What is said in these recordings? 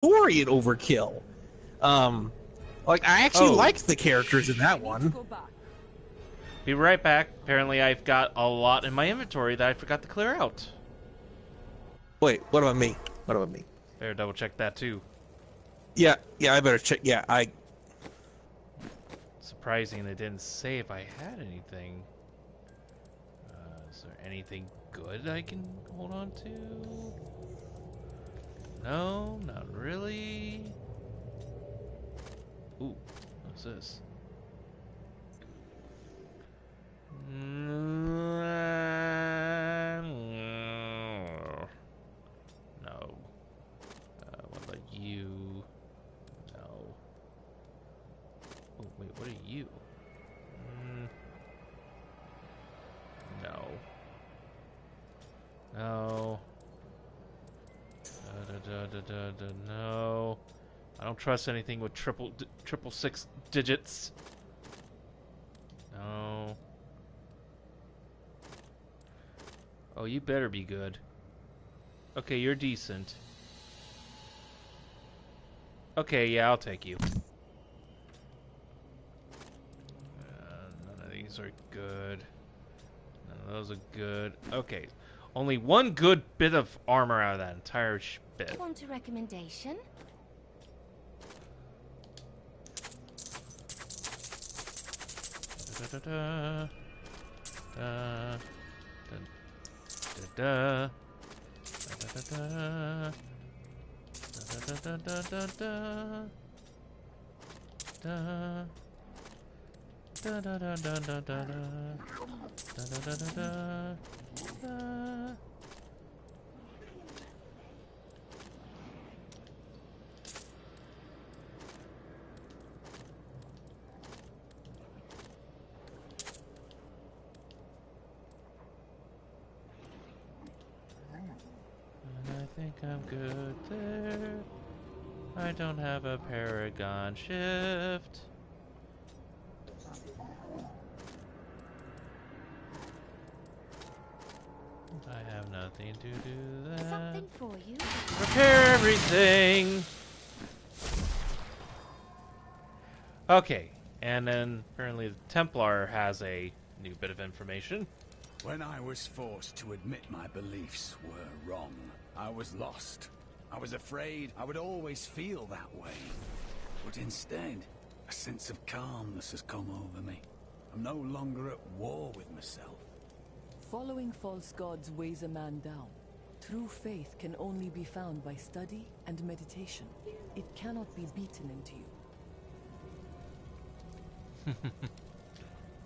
story at Overkill. Like I actually liked the characters in that one. Be right back. Apparently, I've got a lot in my inventory that I forgot to clear out. Wait, what about me? What about me? Better double check that too. Yeah, I better check. Yeah, Surprising they didn't say if I had anything. Is there anything good I can hold on to? No, not really. Ooh, what's this? No. What about you? No. Oh, wait, what are you? No. No. No. I don't trust anything with triple six digits. No. Oh, you better be good. Okay, you're decent. Okay, yeah, I'll take you. None of these are good. None of those are good. Okay, only one good bit of armor out of that entire bit. Want a recommendation? Da, da, da, da, da, da, da, da, da. Da da da da da da da da da da da da. And I think I'm good there. I don't have a Paragon shift. I have nothing to do that. Something for you. Prepare everything! Okay, and then apparently the Templar has a new bit of information. When I was forced to admit my beliefs were wrong, I was lost. I was afraid I would always feel that way. But instead, a sense of calmness has come over me. I'm no longer at war with myself. Following false gods weighs a man down. True faith can only be found by study and meditation. It cannot be beaten into you.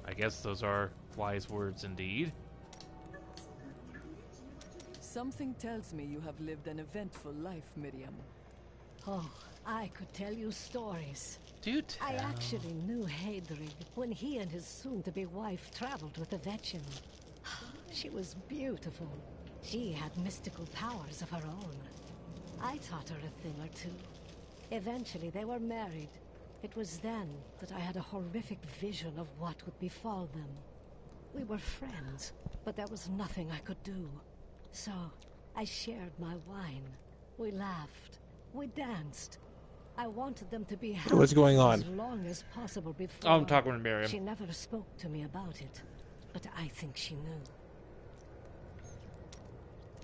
I guess those are wise words indeed. Something tells me you have lived an eventful life, Miriam. Oh, I could tell you stories. Do tell. I actually knew Hadrig when he and his soon-to-be wife traveled with the Vetchin. She was beautiful. She had mystical powers of her own. I taught her a thing or two. Eventually, they were married. It was then that I had a horrific vision of what would befall them. We were friends, but there was nothing I could do. So, I shared my wine. We laughed. We danced. I wanted them to be happy What's going on? as long as possible before. Oh, I'm talking to Miriam. She never spoke to me about it, but I think she knew.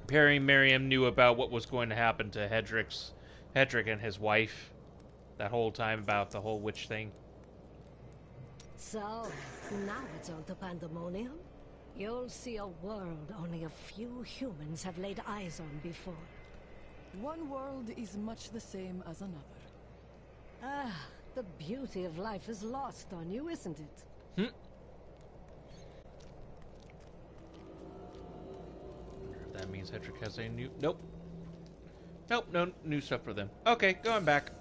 Perry and Miriam knew about what was going to happen to Hedrick and his wife that whole time about the whole witch thing. So, now it's on to Pandemonium. You'll see a world only a few humans have laid eyes on before. One world is much the same as another. Ah, the beauty of life is lost on you, isn't it? Wonder if that means Hedrick has a new... Nope. Nope, no new stuff for them. Okay, going back.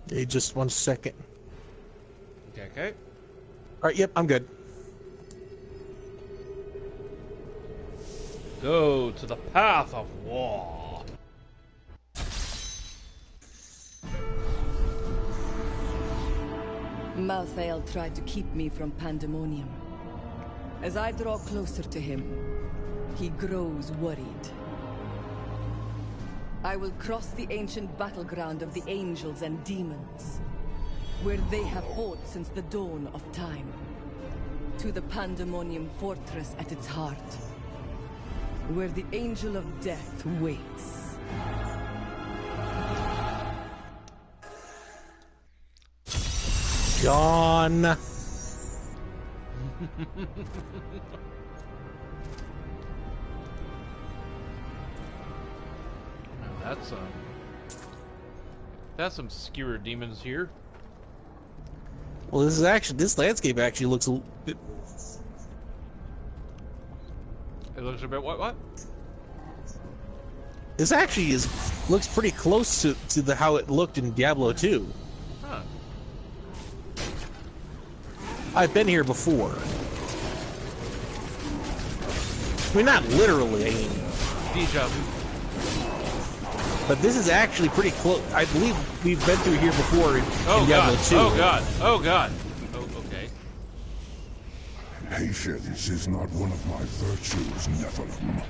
Hey, just 1 second. Okay. Alright, yep, I'm good. Go to the path of war. Malthrael tried to keep me from Pandemonium. As I draw closer to him, he grows worried. I will cross the ancient battleground of the angels and demons, where they have fought since the dawn of time, to the Pandemonium fortress at its heart, where the angel of death waits. Gone. That's some skewer demons here. Well, this landscape actually looks a bit. It looks a bit what? This actually looks pretty close to how it looked in Diablo 2. Huh. I've been here before. I mean, not literally. I mean, Deja vu. but this is actually pretty close. I believe we've been through here before in Diablo God. 2. Oh god! Oh god! Oh, okay. Patience is not one of my virtues, Nephilim.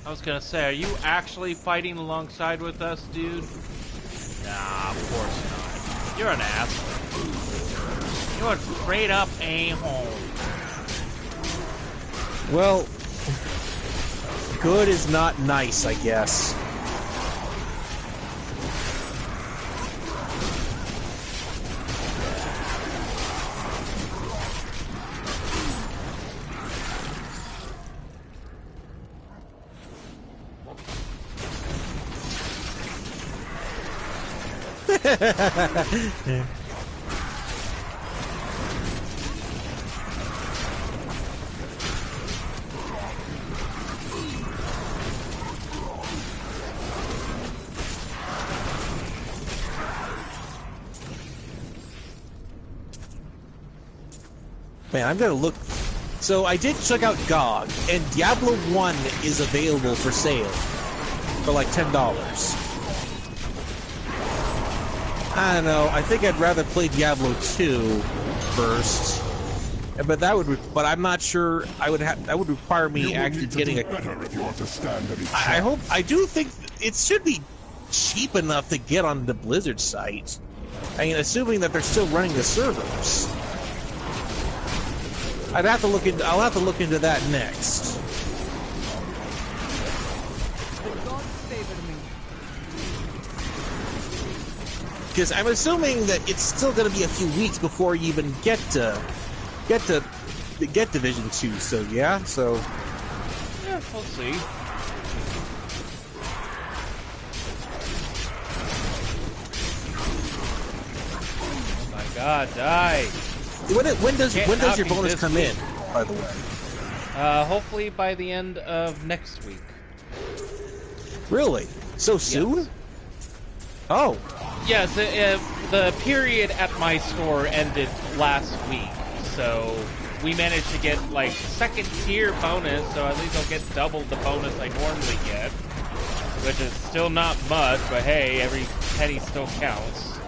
I was gonna say, are you actually fighting alongside with us, dude? Nah, of course not. You're an asshole. You're a straight up a-hole. Well, good is not nice, I guess. Man, I'm gonna look. So I did check out GOG, and Diablo 1 is available for sale for like $10. I don't know. I think I'd rather play Diablo 2 first, but but I'm not sure. That would require me actually getting a. Better if you want to stand any I do think it should be cheap enough to get on the Blizzard site. I mean, assuming that they're still running the servers. I'll have to look into that next. The gods favor me. Because I'm assuming that it's still going to be a few weeks before you even get Division 2. So yeah, Yeah, we'll see. Oh my god, die! when does your be bonus this come week. in? By the way, Hopefully by the end of next week. really? So soon? Yes. Oh, Yes, the period at my store ended last week, so we managed to get like second tier bonus, so at least I'll get double the bonus I normally get, which is still not much, but hey, every penny still counts.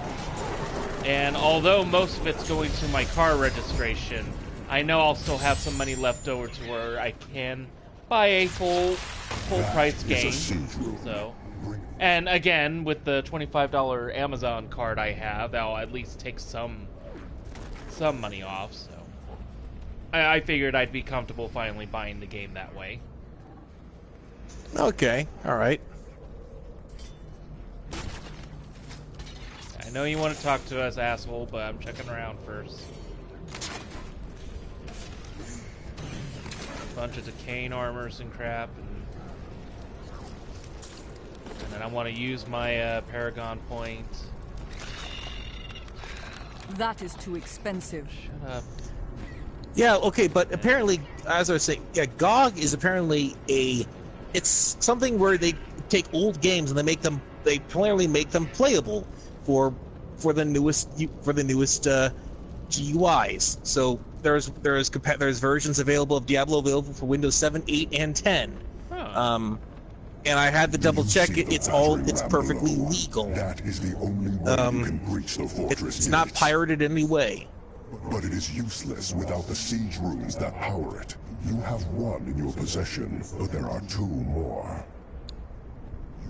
And although most of it's going to my car registration, I know I'll still have some money left over to where I can buy a full price game. So, and again, with the $25 Amazon card I have, that'll at least take some money off. So, I figured I'd be comfortable finally buying the game that way. okay, all right. I know you want to talk to us, asshole, but I'm checking around first. Bunch of decaying armors and crap, and then I want to use my Paragon point. That is too expensive. Shut up. Yeah, okay, but apparently, as I was saying, yeah, GOG is apparently it's something where they take old games and they clearly make them playable for the newest GUIs. So there's versions available of Diablo available for Windows 7, 8, and 10. Huh. And I had to double check it. It's perfectly legal. That is the only way you can breach the fortress. It's not pirated in any way. But it is useless without the siege runes that power it. You have one in your possession, but there are 2 more.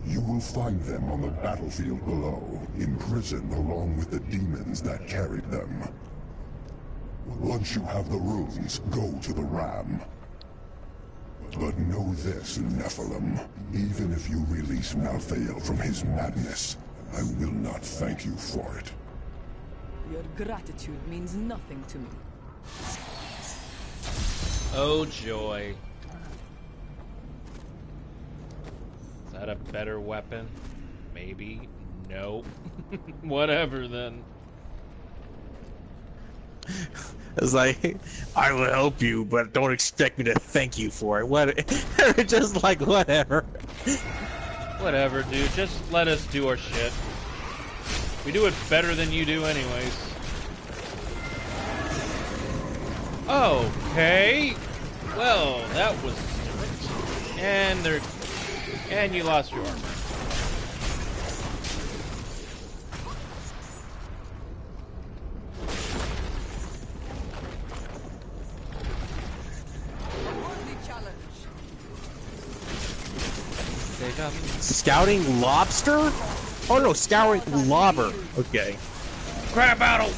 You will find them on the battlefield below, imprisoned along with the demons that carried them. Once you have the runes, go to the ram. But know this, Nephilim. Even if you release Malthrael from his madness, I will not thank you for it. Your gratitude means nothing to me. Oh joy. Is that a better weapon? Maybe. Nope. Whatever then. It's like, I will help you, but don't expect me to thank you for it. What? Just like, whatever. Whatever, dude. Just let us do our shit. We do it better than you do anyways. Okay. Well, that was different. And you lost your armor. Scouting lobster? Oh no, scouring lobber. Okay. Crab battle!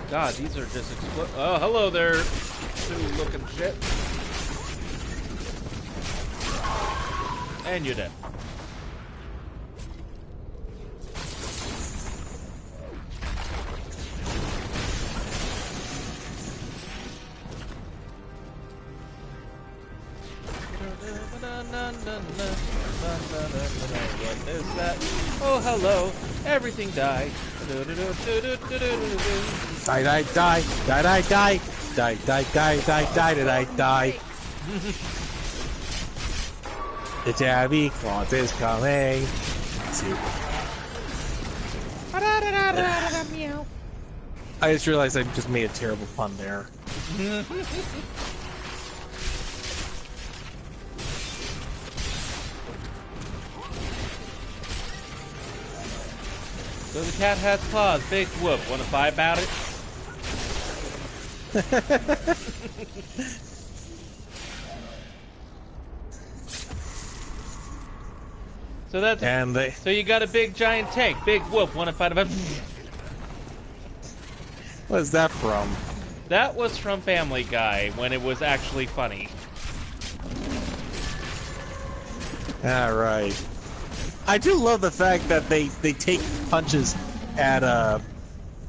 God, these are just oh, hello there, two looking shit. And you're dead. What is that? Oh, hello. Everything died. Die, die, die, die, die, die, die, die, die, die, die, die, die. The Tabby Claus is coming. I just realized I just made a terrible pun there. So the cat has claws. Big whoop. Want to buy about it? So that's so you got a big giant tank. Big whoop. Want to fight about? What is that from? That was from Family Guy when it was actually funny. All right. I do love the fact that they take punches at the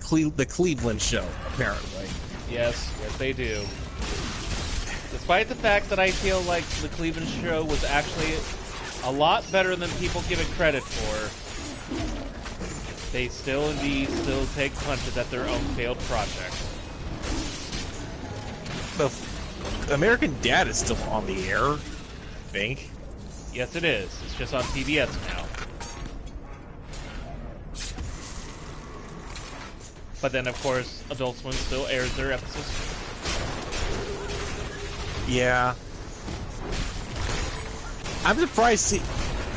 Cleveland show, apparently. Yes, yes they do. Despite the fact that I feel like the Cleveland show was actually a lot better than people give it credit for, they still take punches at their own failed project. The American Dad is still on the air, I think. Yes, it is. It's just on PBS now. But then, of course, Adult Swim still airs their episodes. Yeah. I'm surprised.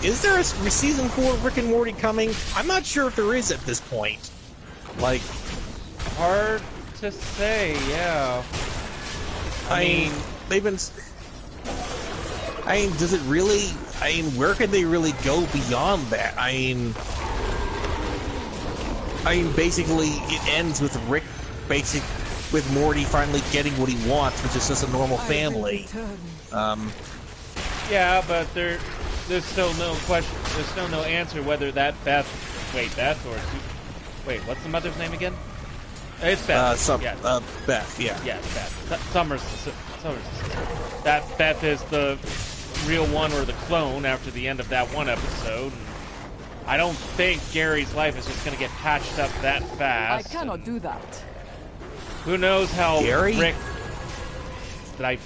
Is there a season 4 of Rick and Morty coming? I'm not sure if there is at this point. Like, hard to say. Yeah. I mean, they've been. I mean, does it really? I mean, where could they really go beyond that? I mean, basically, it ends with Rick, with Morty finally getting what he wants, which is just a normal family. Yeah, but there's still no question. There's still no answer whether that Beth. Wait, Beth or wait, what's the mother's name again? It's Beth. Beth. Yeah. Yeah, Beth. Summers. That Beth is the real one or the clone after the end of that one episode. And I don't think Gary's life is just going to get patched up that fast. I cannot do that. Who knows how Gary? Rick... Did I...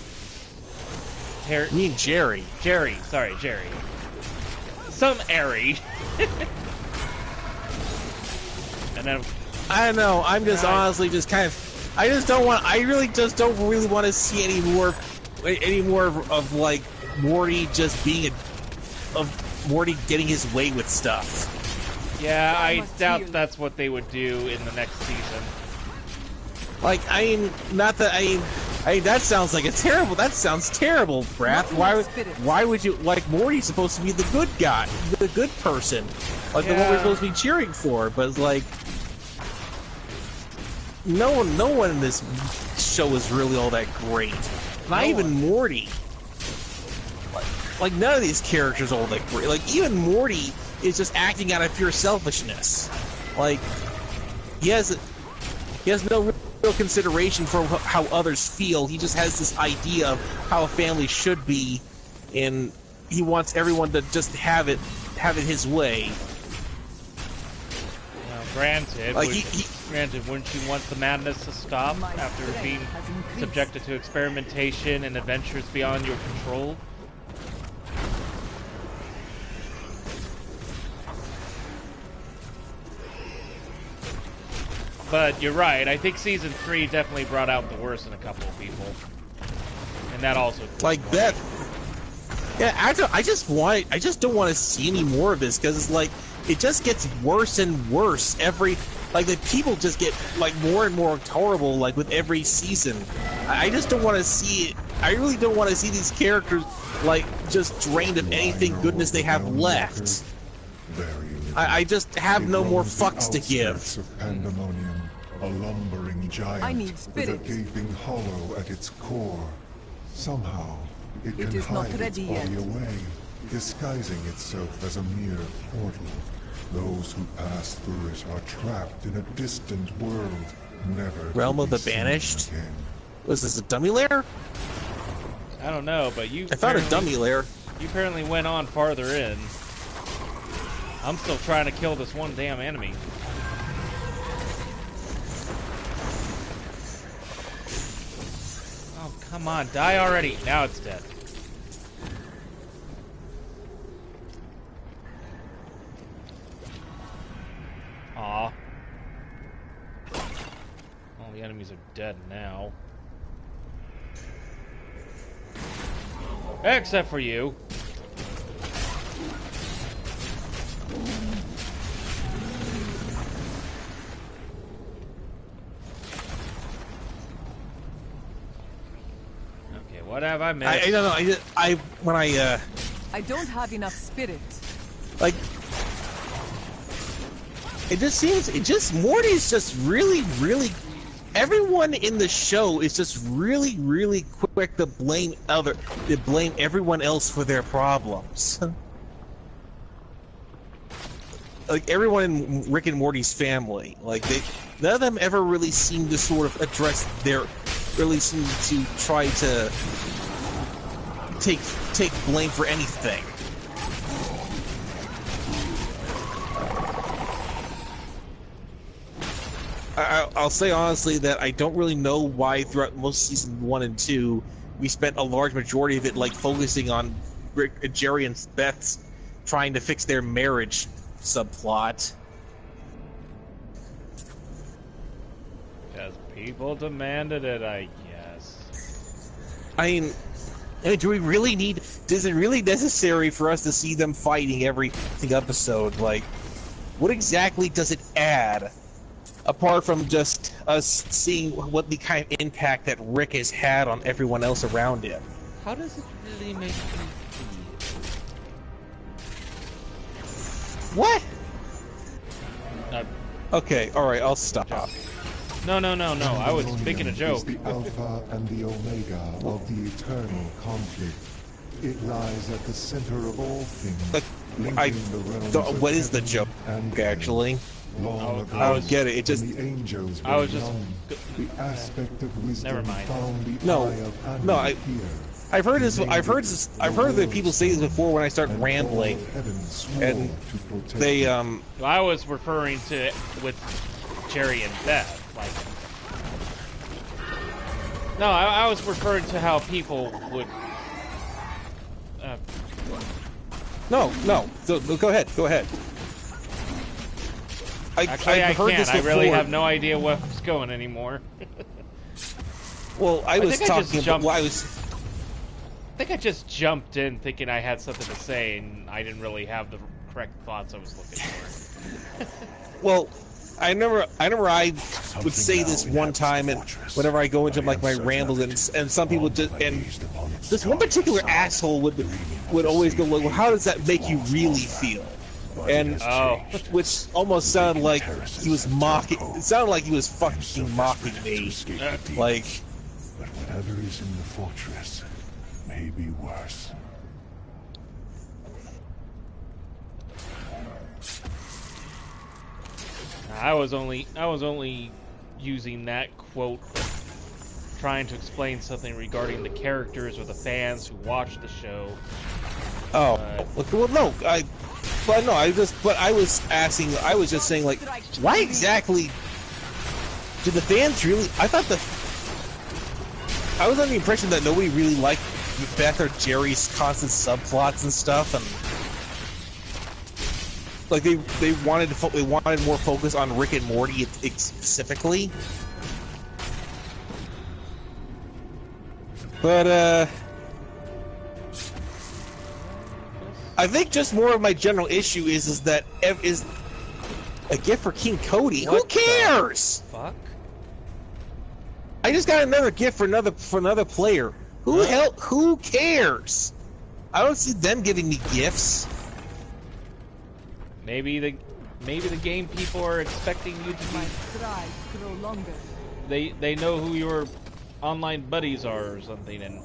You mean Jerry. Jerry. Sorry, Jerry. Some Airy. And then... I don't know. I'm just honestly just kind of... I really just don't really want to see any more of like Morty just being of Morty getting his way with stuff. Yeah, I doubt that's what they would do in the next season. Like, I mean, not that I mean, that sounds like that sounds terrible, Brath. Why would you, like, Morty's supposed to be the good guy, the good person, like the one we're supposed to be cheering for, but it's like, no one in this show is really all that great. Not even Morty. Like, none of these characters are all that great. Like, even Morty is just acting out of pure selfishness. Like, he has no real consideration for how others feel. He just has this idea of how a family should be, and he wants everyone to just have it his way. Well, granted, like granted, wouldn't you want the madness to stop after being subjected to experimentation and adventures beyond your control? But you're right. I think season 3 definitely brought out the worst in a couple of people, and that also like that. Yeah, I just don't want to see any more of this, because it's like it just gets worse and worse the people just get like more and more horrible like with every season. I just don't want to see it. I really don't want to see these characters like just drained of anything goodness they have left. I just have no more fucks to give. Of Pandemonium, a lumbering giant with a gaping hollow at its core. Somehow, it can hide its body away, disguising itself as a mere portal. Those who pass through it are trapped in a distant world, never Realm to of be the seen Banished? again. Was this a dummy lair? I don't know, but I found a dummy lair. You apparently went on farther in. I'm still trying to kill this one damn enemy. Oh, come on, die already. Now it's dead. Aw. All the enemies are dead now. Except for you. Okay, what have I missed? I don't know. I don't have enough spirit. Like, Morty's just really, everyone in the show is just really quick to blame everyone else for their problems. Like, everyone in Rick and Morty's family, like, none of them ever really seem to sort of really seem to try to take blame for anything. I'll say honestly that I don't really know why throughout most season 1 and 2 we spent a large majority of it like focusing on Rick, Jerry, and Beth's trying to fix their marriage subplot. Because people demanded it, I guess. I mean, do we really need? Is it really necessary for us to see them fighting every episode? Like, what exactly does it add? Apart from just us seeing what the kind of impact that Rick has had on everyone else around him. How does it really make you feel? What? Okay, alright, I'll stop. No, I was making a joke. Is the alpha and the omega of the eternal conflict. It lies at the center of all things. What is the joke, actually? I don't get it. It just. I was just. The aspect of wisdom. Never mind. I've heard this. I've heard the people say this before when I start rambling, and they I was referring to with Jerry and Beth. Like, no, I was referring to how people would. No. So, go ahead. Actually, I can't. I really have no idea where it's going anymore. Well, I was talking about. think I just jumped in thinking I had something to say, and I didn't really have the correct thoughts I was looking for. Well, I remember I would say this one time, and whenever I go into like my rambles, and some people just, and this one particular asshole would always go like, well, how does that make you really feel? And which almost sounded like he was mocking. It sounded like he was fucking mocking me. Like, but whatever is in the fortress may be worse. I was only using that quote, trying to explain something regarding the characters or the fans who watch the show. oh, well, no, I was just saying, like, why exactly did the fans really? I was under the impression that nobody really liked Beth or Jerry's constant subplots and stuff, and like they wanted more focus on Rick and Morty specifically. But I think just more of my general issue is that is a gift for King Cody. Who cares? Fuck. I just got another gift for another player. Who cares? I don't see them giving me gifts. Maybe the game people are expecting you to be. My strides grow longer. They know who your online buddies are or something and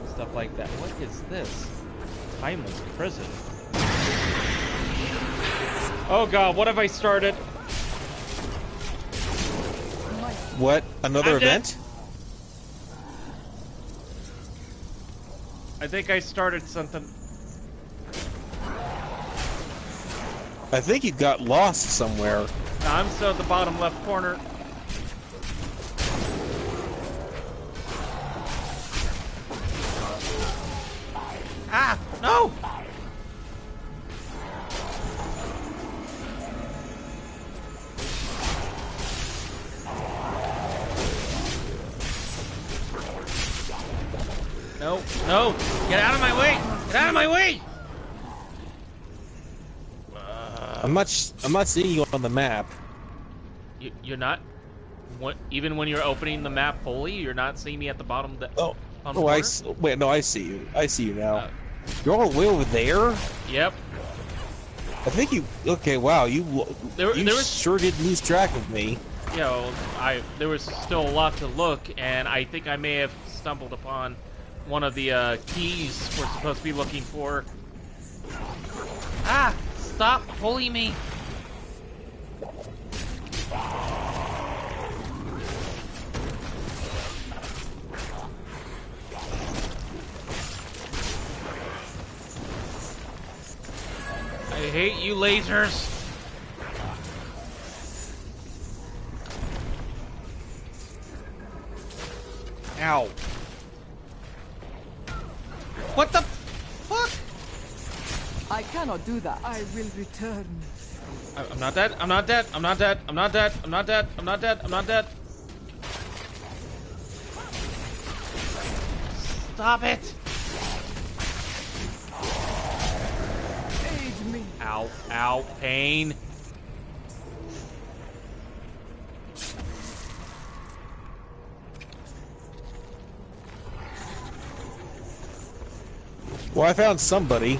stuff like that. What is this? Timeless prison. Oh god, what have I started? What? Another event? I think I started something. I think you got lost somewhere. No, I'm still at the bottom left corner. Ah! No! No, no! Get out of my way! Get out of my way! I'm not seeing you on the map. You're not? Even when you're opening the map fully, you're not seeing me at the bottom of the... Wait, no, I see you. I see you now. You're all the way over there? Yep. I think you... Okay, wow, you sure did lose track of me. Yeah, well, there was still a lot to look, and I think I may have stumbled upon one of the keys we're supposed to be looking for. Ah! Stop pulling me! I hate you lasers! Ow. What the fuck? I cannot do that. I will return. I'm not dead. I'm not dead. I'm not dead. I'm not dead. I'm not dead. I'm not dead. I'm not dead. Stop it. Aid me. Ow. Ow. Pain. Well, I found somebody.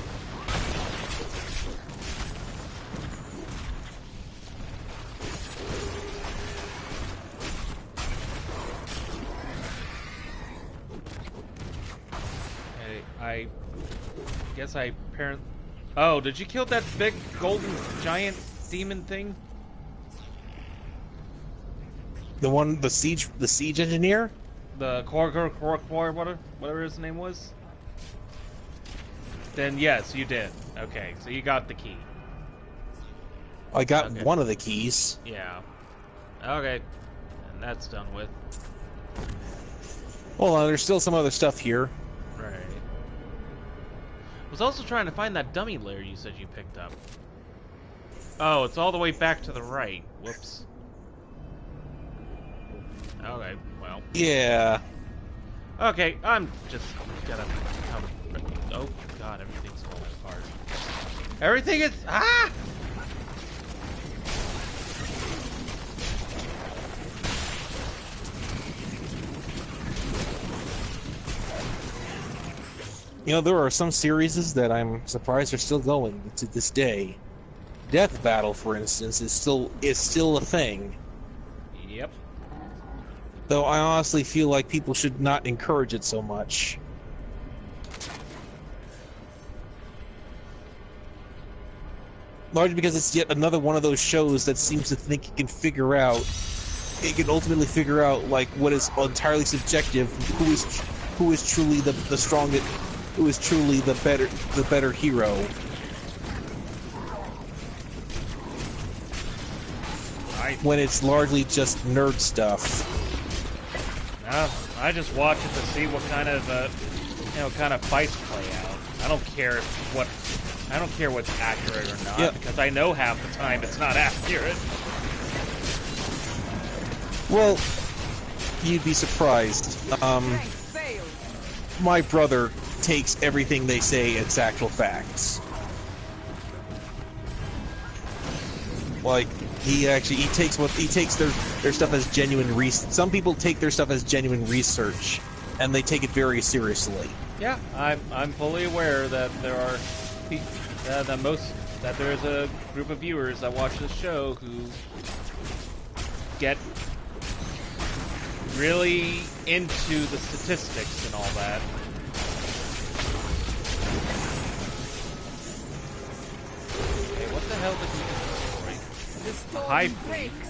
I guess I apparently... Oh, did you kill that big golden giant demon thing? The siege engineer? The whatever his name was? Then yes, you did. Okay, so you got the key. I got one of the keys. Yeah. Okay. And that's done with. Well, there's still some other stuff here. Right. I was also trying to find that dummy layer you said you picked up. Oh, it's all the way back to the right. Whoops. Okay, well. Yeah. Okay, I'm just gonna come. Oh god, everything's falling apart. Everything is You know, there are some series that I'm surprised are still going to this day. Death Battle, for instance, is still a thing. Yep. Though I honestly feel like people should not encourage it so much. Largely because it's yet another one of those shows that seems to think it can ultimately figure out like what is entirely subjective, who is truly the strongest, who is truly the better hero. When it's largely just nerd stuff. I just watch it to see what kind of kind of fights play out. I don't care what's accurate or not, because I know half the time it's not accurate. Well, you'd be surprised. My brother takes everything they say as actual facts. Like, he takes their stuff as genuine research. Some people take their stuff as genuine research, and they take it very seriously. Yeah, I'm fully aware that there are that there's a group of viewers that watch this show who get really into the statistics and all that. Okay, what the hell did we destroy? High breaks.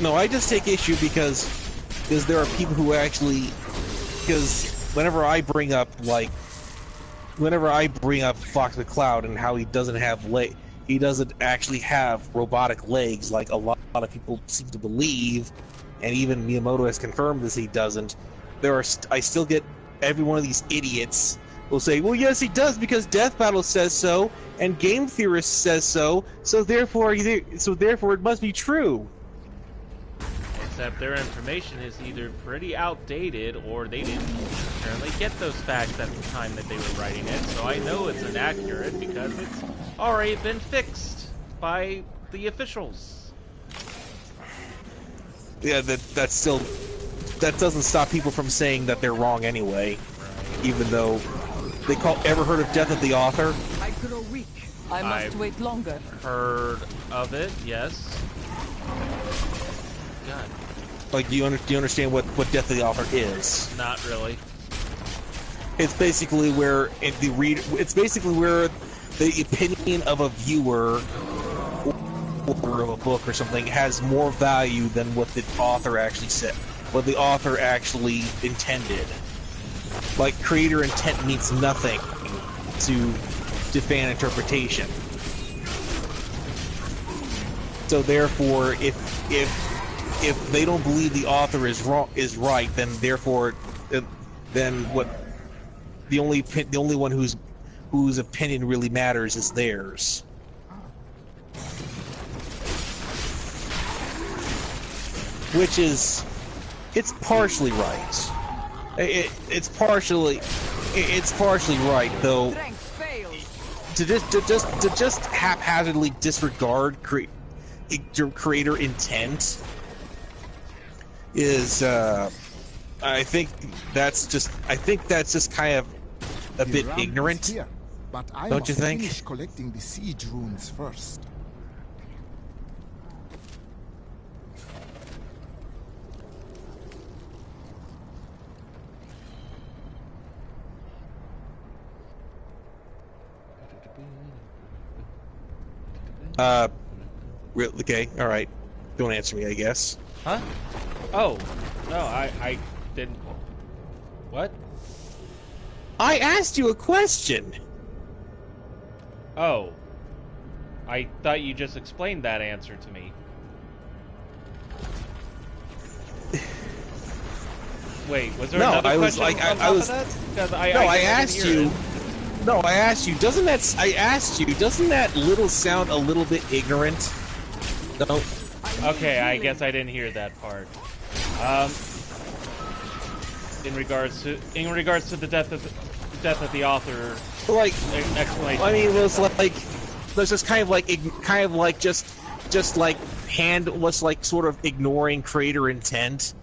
No, I just take issue because there are people who actually, because whenever I bring up Fox McCloud and how he doesn't actually have robotic legs like a lot of people seem to believe, and even Miyamoto has confirmed this, he doesn't. I still get every one of these idiots will say, well, yes, he does because Death Battle says so, and Game Theorist says so, so therefore it must be true. Except their information is either pretty outdated or they didn't apparently get those facts at the time that they were writing it, so I know it's inaccurate because it's already been fixed by the officials. Yeah, that doesn't stop people from saying that they're wrong anyway, right. Even though ever heard of Death of the Author? I grow weak. I must wait longer. Heard of it, yes. God. Like, do you understand what Death of the Author is? Not really. It's basically where the opinion of a viewer or of a book or something has more value than what the author actually said, what the author actually intended. Like, creator intent means nothing to fan interpretation. So therefore, if they don't believe the author is right, then what the only one whose opinion really matters is theirs. Which is, it's partially right. It's partially right, though. To just haphazardly disregard creator intent is, I think that's just kind of a bit ignorant. Here, but I don't you think? Finish collecting the siege runes first. Okay, alright. Don't answer me, I guess. Huh? Oh. No, I didn't... What? I asked you a question! Oh. I thought you just explained that answer to me. Wait, was there another question on top of that? I asked you... No, I asked you, doesn't that little sound a little bit ignorant? No. Okay, I guess I didn't hear that part. in regards to the death of the author. Like, explanation. I mean, it was like there's just kind of like just like was like sort of ignoring creator intent,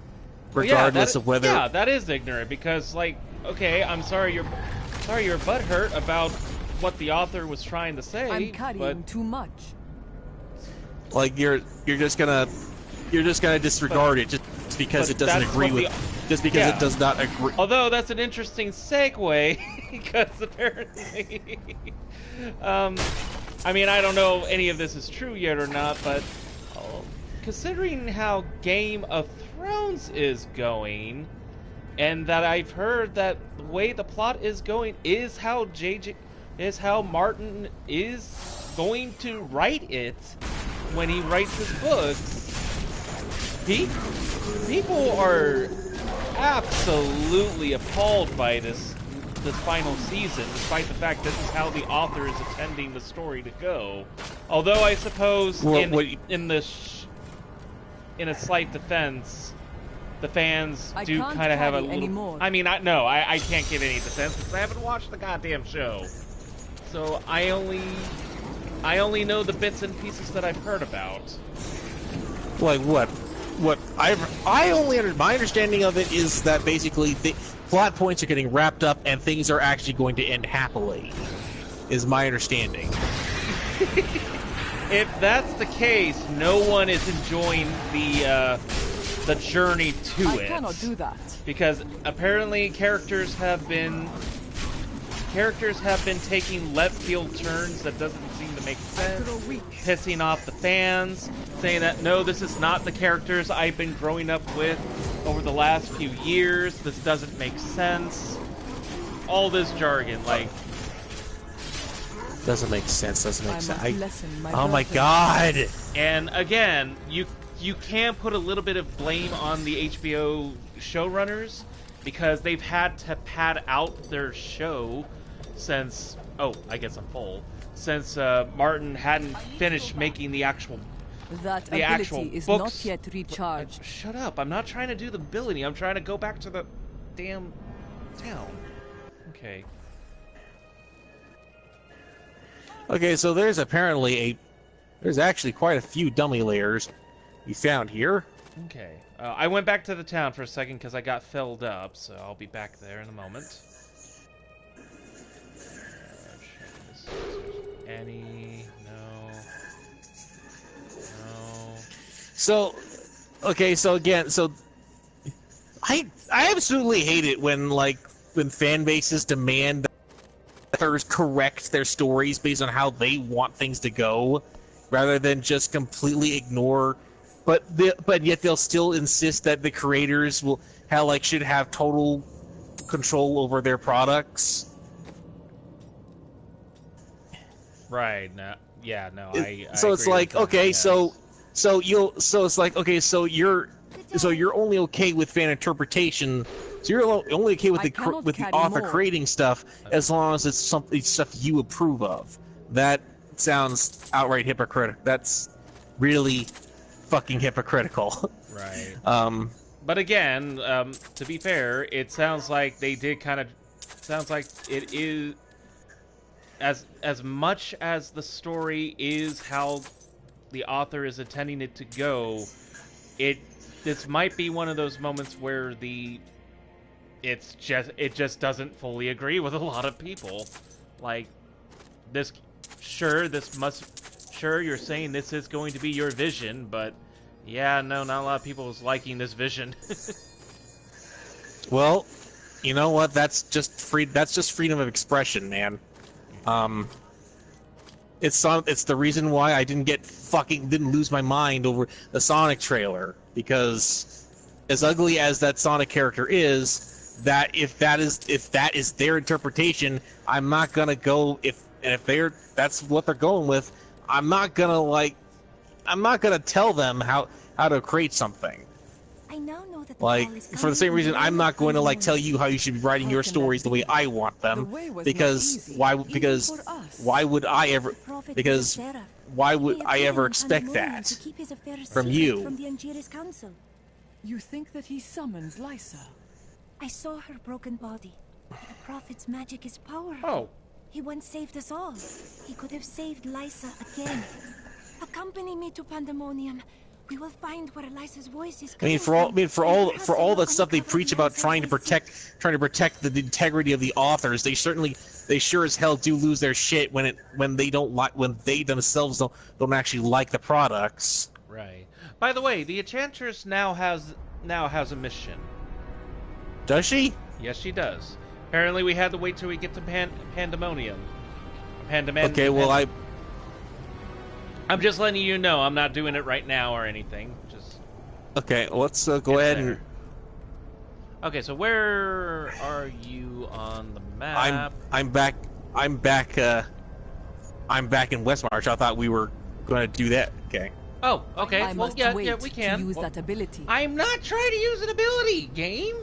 regardless of whether. Yeah, that is ignorant because, like, okay, I'm sorry you're butthurt about what the author was trying to say. I'm carrying too much. Like you're just gonna disregard it just because it doesn't agree with just because it does not agree. Although that's an interesting segue because apparently, I mean, I don't know if any of this is true yet or not, but considering how Game of Thrones is going, and that I've heard that the way the plot is going is how Martin is going to write it when he writes his books. People are absolutely appalled by this final season, despite the fact that this is how the author is intending the story to go. Although I suppose in a slight defense, the fans do kind of have a little. Anymore. I mean, I can't give any defense because I haven't watched the goddamn show, so I only know the bits and pieces that I've heard about. Like what? What my understanding of it is that basically the plot points are getting wrapped up and things are actually going to end happily. Is my understanding. If that's the case, no one is enjoying the journey to it. I cannot do that because apparently characters have been taking left field turns that doesn't seem to make sense, pissing off the fans, saying that no, this is not the characters I've been growing up with over the last few years. This doesn't make sense. All this jargon, like. Doesn't make sense. Oh my god! And again, you can put a little bit of blame on the HBO showrunners because they've had to pad out their show since Martin hadn't finished making the actual ability is books. not yet recharged. Shut up! I'm not trying to do the ability. I'm trying to go back to the damn town. Okay. Okay, so there's actually quite a few dummy layers we found here. Okay. I went back to the town for a second because I got filled up, so I'll be back there in a moment. Any? No. So, okay, so again, I absolutely hate it when fan bases demand that authors correct their stories based on how they want things to go, rather than just completely ignore. But yet they'll still insist that the creators should have total control over their products. Right. No. Yeah. No. So it's like, okay, yes. So you're only okay with fan interpretation. So you're only okay with the author creating stuff as long as it's stuff you approve of. That sounds outright hypocritical. That's really fucking hypocritical. Right. But again, to be fair, it sounds like they did sounds like it is as much as the story is how the author is intending it to go. This might be one of those moments where it just doesn't fully agree with a lot of people. Like this, sure, you're saying this is going to be your vision, but yeah, no, not a lot of people is liking this vision. Well, you know what? That's just freedom of expression, man. It's the reason why I didn't lose my mind over the Sonic trailer, because as ugly as that Sonic character is, that if that is their interpretation, I'm not gonna go if that's what they're going with. I'm not gonna tell them how to create something. I now know that for the same reason, I'm not going to tell you how you should be writing your stories the way I want them, because why would I ever expect that from you? You think that he summoned Lysa? I saw her broken body. The Prophet's magic is powerful. Oh. He once saved us all. He could have saved Lysa again. Accompany me to Pandemonium. We will find where Lysa's voice is coming for all that stuff they preach about trying to protect the integrity of the authors, they sure as hell do lose their shit when they themselves don't actually like the products. Right. By the way, the Enchantress now has a mission. Does she? Yes, she does. Apparently, we had to wait till we get to Pandemonium. Okay, well, I'm just letting you know I'm not doing it right now or anything. Just okay. Let's go ahead and. Okay, so where are you on the map? I'm back in Westmarch. I thought we were going to do that. Okay. Oh, okay. I Well, must yeah, wait we can. to use that ability. I'm not trying to use an ability, game.